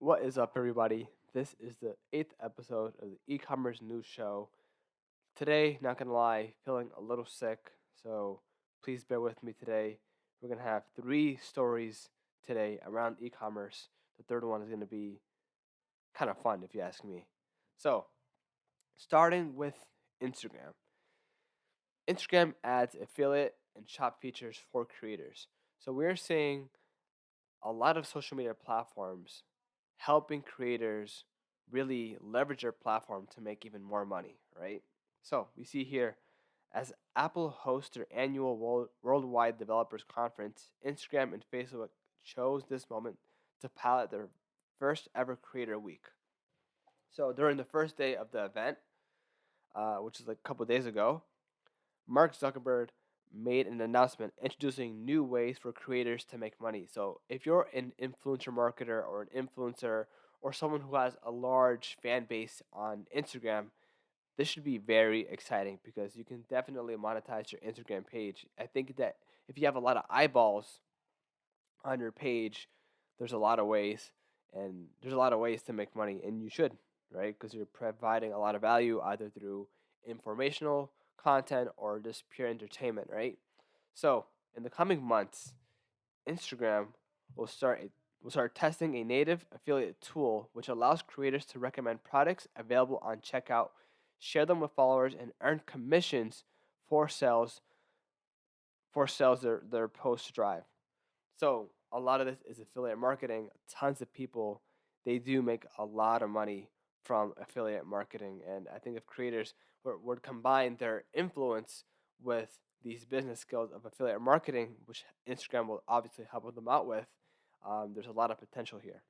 What is up, everybody? This is the eighth episode of the e-commerce news show. Today, not gonna lie, feeling a little sick, so please bear with me today. We're gonna have three stories today around e-commerce. The third one is gonna be kind of fun, if you ask me. So, starting with Instagram. Instagram adds affiliate and shop features for creators. So we're seeing a lot of social media platforms helping creators really leverage their platform to make even more money, right? So we see here as Apple hosts their annual worldwide developers conference, Instagram and Facebook chose this moment to pilot their first ever creator week. So during the first day of the event, which is like a couple days ago, Mark Zuckerberg made an announcement introducing new ways for creators to make money. So, if you're an influencer marketer or an influencer or someone who has a large fan base on Instagram, this should be very exciting because you can definitely monetize your Instagram page. I think that if you have a lot of eyeballs on your page, there's a lot of ways to make money, and you should, right? Because you're providing a lot of value either through informational content or just pure entertainment, right? So, in the coming months, Instagram will start testing a native affiliate tool which allows creators to recommend products available on checkout, share them with followers, and earn commissions for sales their posts drive. So a lot of this is affiliate marketing. Tons of people they do make a lot of money from affiliate marketing, and I think if creators would combine their influence with these business skills of affiliate marketing, which Instagram will obviously help them out with, there's a lot of potential here.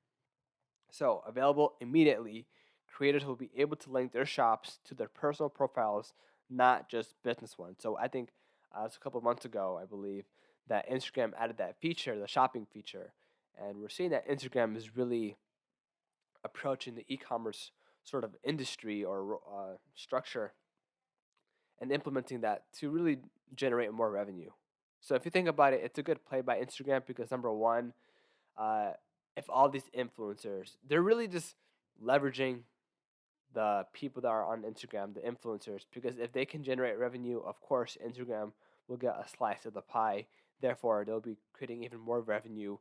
So available immediately, creators will be able to link their shops to their personal profiles, not just business ones. So I think it was a couple of months ago, I believe, that Instagram added that feature, the shopping feature, and we're seeing that Instagram is really approaching the e-commerce sort of industry or structure and implementing that to really generate more revenue. So if you think about it, it's a good play by Instagram because number one, uh, if all these influencers, they're really just leveraging the people that are on Instagram, the influencers, because if they can generate revenue, of course, Instagram will get a slice of the pie. Therefore, they'll be creating even more revenue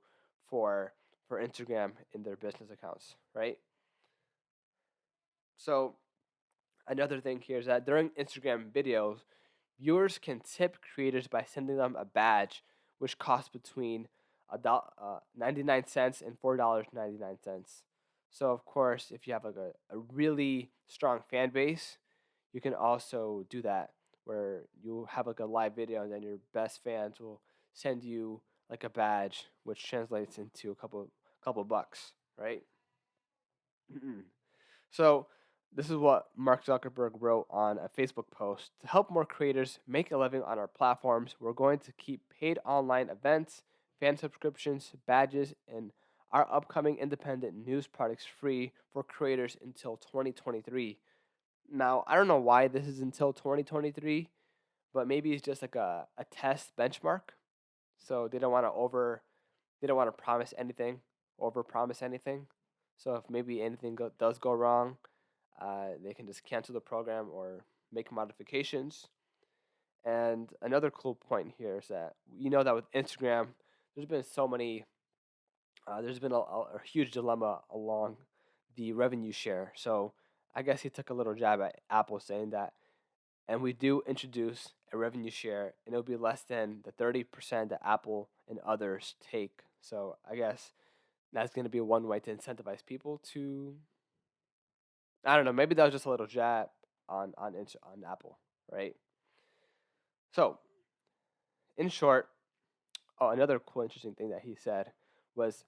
for Instagram in their business accounts, right? So another thing here is that during Instagram videos, viewers can tip creators by sending them a badge, which costs between 99 cents and $4.99. So of course, if you have like a really strong fan base, you can also do that where you have like a live video and then your best fans will send you like a badge, which translates into a couple bucks, right? So, this is what Mark Zuckerberg wrote on a Facebook post. To help more creators make a living on our platforms, we're going to keep paid online events, fan subscriptions, badges, and our upcoming independent news products free for creators until 2023. Now, I don't know why this is until 2023, but maybe it's just like a test benchmark. So they don't want to promise anything, over promise anything. So if maybe anything does go wrong, they can just cancel the program or make modifications. And another cool point here is that you know that with Instagram, there's been so many, there's been a huge dilemma along the revenue share. So I guess he took a little jab at Apple saying that, and we do introduce a revenue share, and it'll be less than the 30% that Apple and others take. So I guess that's going to be one way to incentivize people to. I don't know. Maybe that was just a little jab on Apple, right? So in short, oh, another cool, interesting thing that he said was,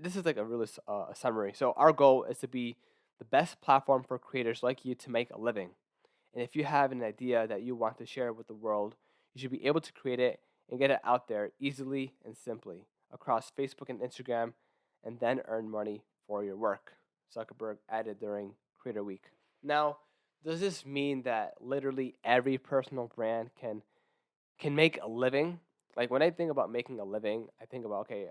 this is like a really a summary. So our goal is to be the best platform for creators like you to make a living. And if you have an idea that you want to share with the world, you should be able to create it and get it out there easily and simply across Facebook and Instagram, and then earn money for your work. Zuckerberg added during Creator Week. Now, does this mean that literally every personal brand can make a living? Like when I think about making a living, I think about, okay,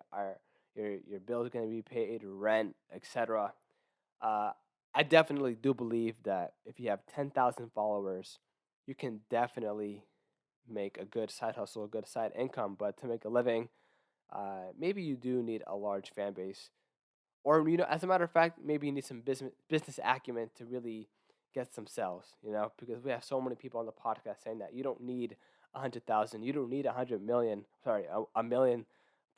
your bills are going to be paid, rent, etc. Uh, I definitely do believe that if you have 10,000 followers, you can definitely make a good side hustle, a good side income. But to make a living, maybe you do need a large fan base, or as a matter of fact, maybe you need some business acumen to really get some sales. Because we have so many people on the podcast saying that you don't need 100,000, you don't need 100 million. Sorry, a million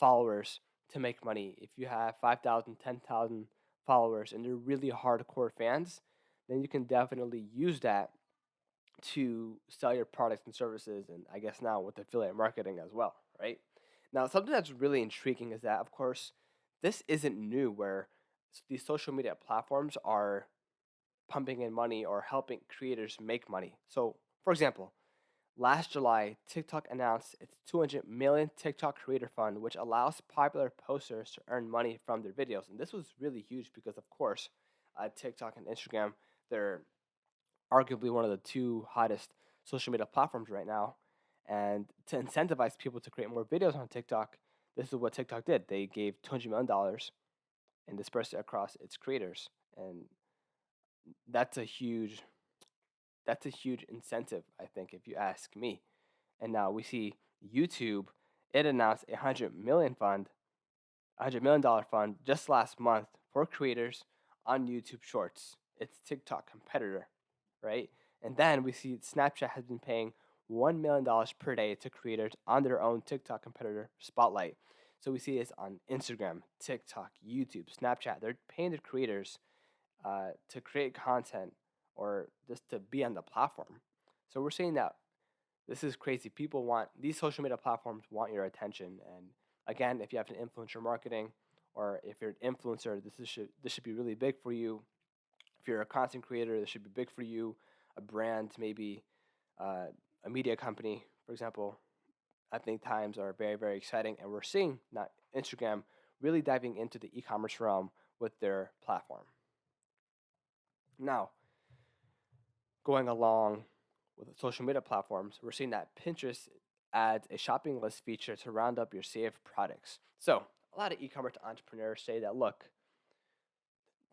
followers to make money. If you have 5,000, 10,000 followers, and they're really hardcore fans, then you can definitely use that to sell your products and services, and I guess now with affiliate marketing as well, right? Now, something that's really intriguing is that, of course, this isn't new where these social media platforms are pumping in money or helping creators make money. So, for example, last July, TikTok announced its 200 million TikTok Creator Fund, which allows popular posters to earn money from their videos. And this was really huge because, of course, TikTok and Instagram, they're arguably one of the two hottest social media platforms right now. And to incentivize people to create more videos on TikTok, this is what TikTok did. They gave $200 million and dispersed it across its creators. And that's a huge incentive, I think, if you ask me. And now we see YouTube, it announced $100 million fund just last month for creators on YouTube Shorts, its TikTok competitor, right? And then we see Snapchat has been paying $1 million per day to creators on their own TikTok competitor, Spotlight. So we see this on Instagram, TikTok, YouTube, Snapchat. They're paying their creators to create content or just to be on the platform. So we're seeing that this is crazy. People want these social media platforms want your attention. And again, if you have an influencer marketing or if you're an influencer, this should be really big for you. If you're a content creator, this should be big for you. A brand, maybe uh, a media company, for example. I think times are very, very exciting, and we're seeing not Instagram really diving into the e-commerce realm with their platform. Now, going along with the social media platforms, we're seeing that Pinterest adds a shopping list feature to round up your saved products. So, a lot of e-commerce entrepreneurs say that, look,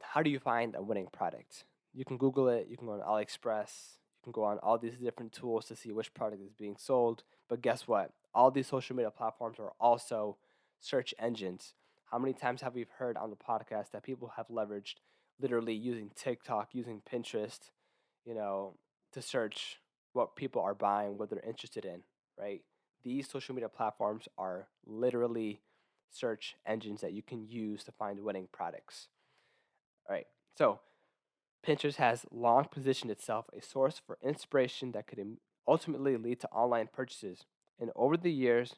how do you find a winning product? You can Google it, you can go on AliExpress, you can go on all these different tools to see which product is being sold. But guess what? All these social media platforms are also search engines. How many times have we heard on the podcast that people have leveraged literally using TikTok, using Pinterest, you know, to search what people are buying, what they're interested in, right? These social media platforms are literally search engines that you can use to find winning products. All right. So Pinterest has long positioned itself a source for inspiration that could ultimately lead to online purchases. And over the years,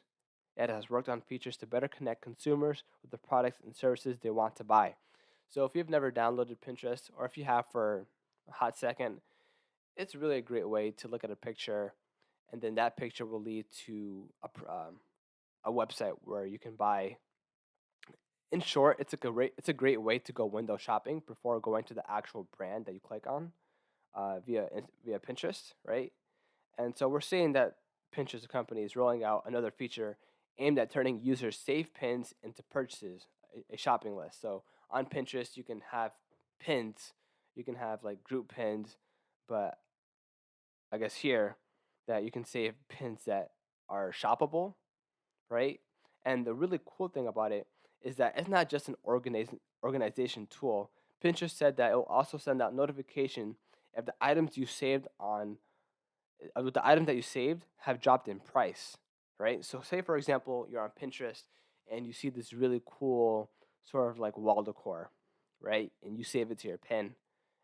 it has worked on features to better connect consumers with the products and services they want to buy. So if you've never downloaded Pinterest, or if you have for a hot second, it's really a great way to look at a picture, and then that picture will lead to a website where you can buy. In short, it's a great way to go window shopping before going to the actual brand that you click on via Pinterest, right? And so we're seeing that Pinterest company is rolling out another feature aimed at turning users' save pins into purchases, a shopping list. So on Pinterest, you can have pins, you can have like group pins, but I guess here that you can save pins that are shoppable, right? And the really cool thing about it is that it's not just an organization tool. Pinterest said that it will also send out notification if the items you saved on the items that you saved have dropped in price, right? So say for example you're on Pinterest and you see this really cool sort of like wall decor, right? And you save it to your pin,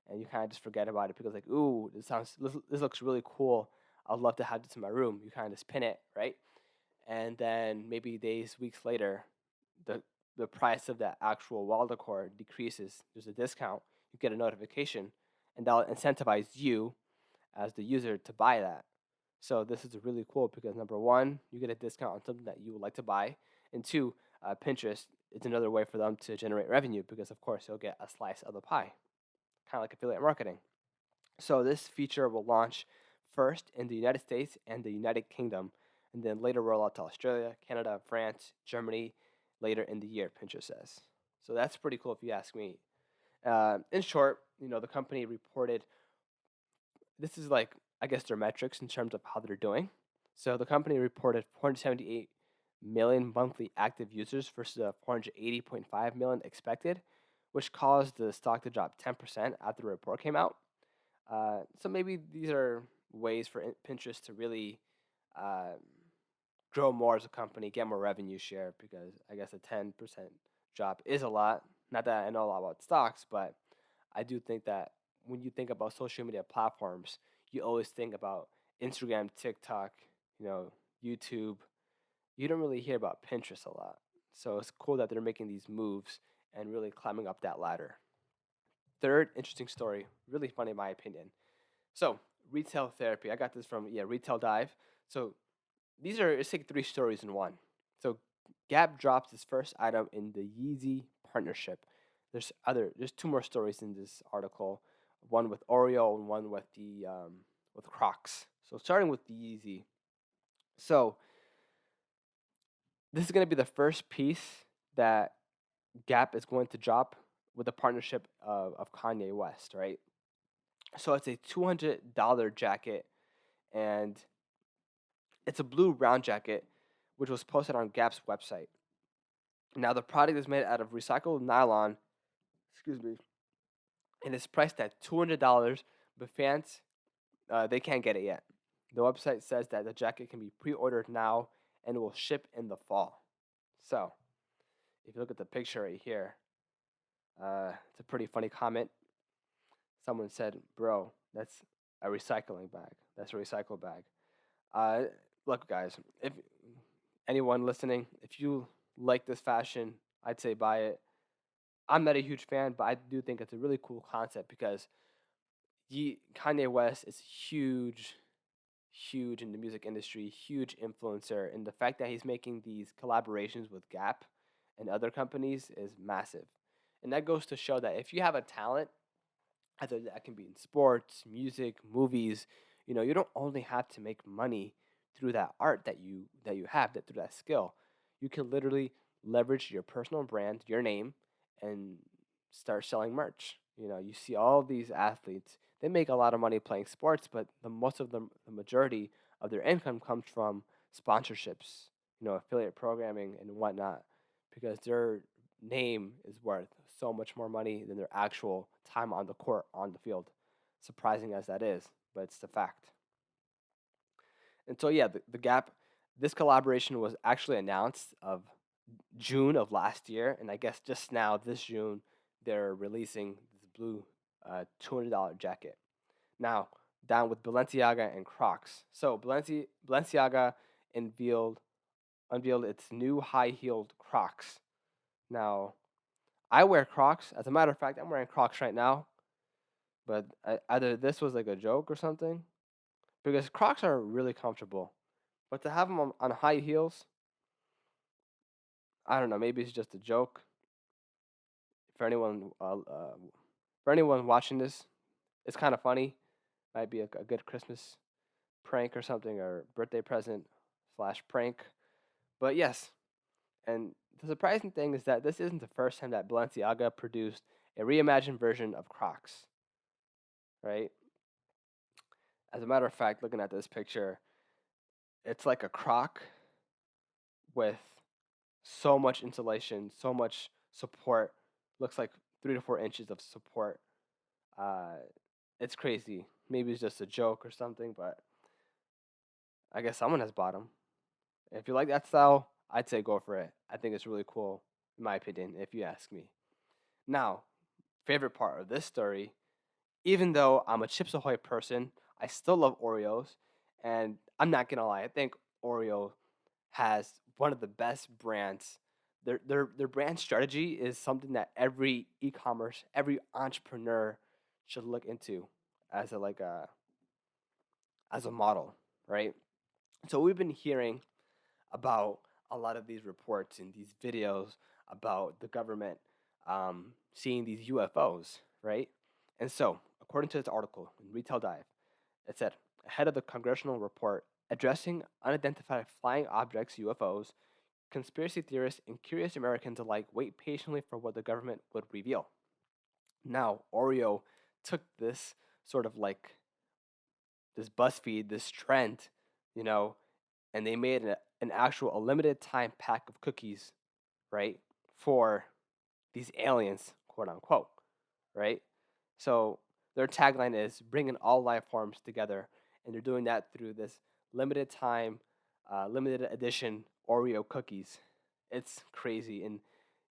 and you kind of just forget about it because like, ooh, this looks really cool. I'd love to have this in my room. You kind of just pin it, right? And then maybe days, weeks later, the the price of that actual wall decor decreases. There's a discount. You get a notification, and that'll incentivize you as the user to buy that. So this is really cool because number one, you get a discount on something that you would like to buy, and two, Pinterest is another way for them to generate revenue because of course you'll get a slice of the pie, kind of like affiliate marketing. So this feature will launch first in the United States and the United Kingdom, and then later roll out to Australia, Canada, France, Germany, later in the year, Pinterest says. So that's pretty cool if you ask me. In short, the company reported this is like, I guess, their metrics in terms of how they're doing. So the company reported 478 million monthly active users versus 480.5 million expected, which caused the stock to drop 10% after the report came out. So maybe these are ways for Pinterest to really uh, grow more as a company, get more revenue share, because I guess a 10% drop is a lot. Not that I know a lot about stocks, but I do think that when you think about social media platforms, you always think about Instagram, TikTok, YouTube. You don't really hear about Pinterest a lot. So it's cool that they're making these moves and really climbing up that ladder. Third interesting story, really funny in my opinion. So, retail therapy. I got this from Retail Dive. So, it's like three stories in one. So, Gap drops its first item in the Yeezy partnership. There's two more stories in this article, one with Oreo and one with the with Crocs. So, starting with the Yeezy. So, this is going to be the first piece that Gap is going to drop with the partnership of Kanye West, right? So it's a $200 jacket, and it's a blue round jacket, which was posted on Gap's website. Now the product is made out of recycled nylon, excuse me, and it's priced at $200, but fans they can't get it yet. The website says that the jacket can be pre-ordered now and will ship in the fall. So if you look at the picture right here, it's a pretty funny comment. Someone said, "Bro, that's a recycling bag. That's a recycle bag." Uh, Look, guys, if anyone listening, if you like this fashion, I'd say buy it. I'm not a huge fan, but I do think it's a really cool concept because Kanye West is huge, huge in the music industry, huge influencer, and the fact that he's making these collaborations with Gap and other companies is massive. And that goes to show that if you have a talent, either that can be in sports, music, movies, you don't only have to make money through that art that you have, that through that skill. You can literally leverage your personal brand, your name, and start selling merch. You see all these athletes, they make a lot of money playing sports, but the majority of their income comes from sponsorships, affiliate programming and whatnot, because their name is worth so much more money than their actual time on the court, on the field. Surprising as that is, but it's the fact. And so, yeah, the Gap, this collaboration was actually announced of June of last year, and I guess just now this June they're releasing this blue $200 jacket. Now, down with Balenciaga and Crocs. So Balenciaga unveiled its new high-heeled Crocs. Now, I wear Crocs. As a matter of fact, I'm wearing Crocs right now. But either this was like a joke or something, because Crocs are really comfortable. But to have them on high heels, I don't know. Maybe it's just a joke. For anyone, for anyone watching this, it's kind of funny. Might be a good Christmas prank or something, or birthday present slash prank. But yes, and the surprising thing is that this isn't the first time that Balenciaga produced a reimagined version of Crocs, right? As a matter of fact, looking at this picture, it's like a Croc with so much insulation, so much support. Looks like 3 to 4 inches of support. Uh, it's crazy. Maybe it's just a joke or something, but I guess someone has bought them. If you like that style, I'd say go for it. I think it's really cool, in my opinion, if you ask me. Now, favorite part of this story, even though I'm a Chips Ahoy person, I still love Oreos. And I'm not going to lie, I think Oreo has one of the best brands. Their brand strategy is something that every e-commerce, every entrepreneur should look into as a model, right? So we've been hearing about a lot of these reports and these videos about the government seeing these UFOs, right? And so, according to this article in Retail Dive, it said ahead of the congressional report addressing unidentified flying objects (UFOs), conspiracy theorists and curious Americans alike wait patiently for what the government would reveal. Now, Oreo took this sort of like this BuzzFeed, this trend, you know, and they made an actual a limited time pack of cookies, right, for these aliens, quote unquote, right? So their tagline is bringing all life forms together, and they're doing that through this limited time, limited edition Oreo cookies. It's crazy, and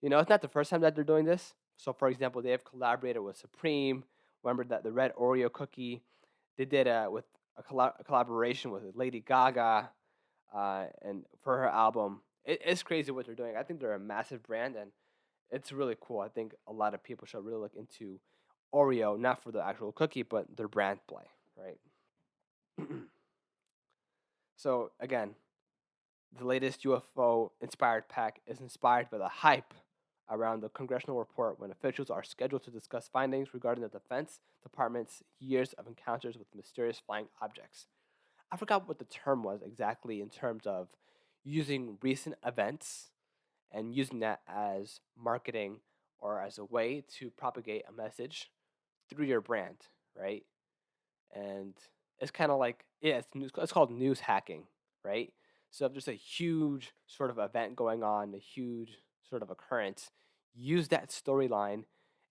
it's not the first time that they're doing this. So, for example, they have collaborated with Supreme. Remember that the red Oreo cookie they did with a collaboration with Lady Gaga, and for her album. It's crazy what they're doing. I think they're a massive brand, and it's really cool. I think a lot of people should really look into Oreo, not for the actual cookie, but their brand play, right? So again, the latest UFO inspired pack is inspired by the hype around the congressional report when officials are scheduled to discuss findings regarding the Defense Department's years of encounters with mysterious flying objects. I forgot what the term was exactly in terms of using recent events and using that as marketing or as a way to propagate a message through your brand, right? And it's kind of like it's called news hacking, right? So if there's a huge sort of event going on, a huge sort of occurrence, use that storyline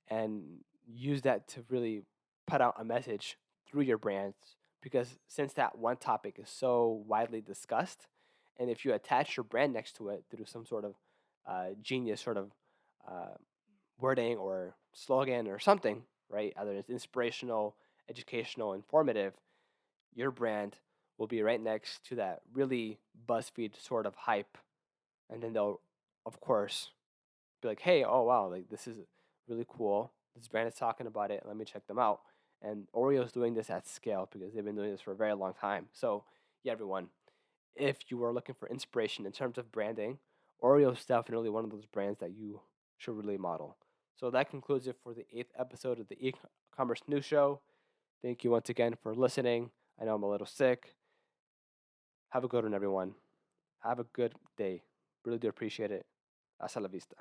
and use that to really put out a message through your brands, because since that one topic is so widely discussed, and if you attach your brand next to it through some sort of genius sort of uh, wording or slogan or something, right? Either it's inspirational, educational, informative, your brand will be right next to that really BuzzFeed sort of hype. And then they'll, of course, be like, hey, oh, wow, like this is really cool. This brand is talking about it. Let me check them out. And Oreo's doing this at scale because they've been doing this for a very long time. So, yeah, everyone, if you are looking for inspiration in terms of branding, Oreo is definitely one of those brands that you should really model. So that concludes it for the 8th episode of the e-commerce news show. Thank you once again for listening. I know I'm a little sick. Have a good one, everyone. Have a good day. Really do appreciate it. Hasta la vista.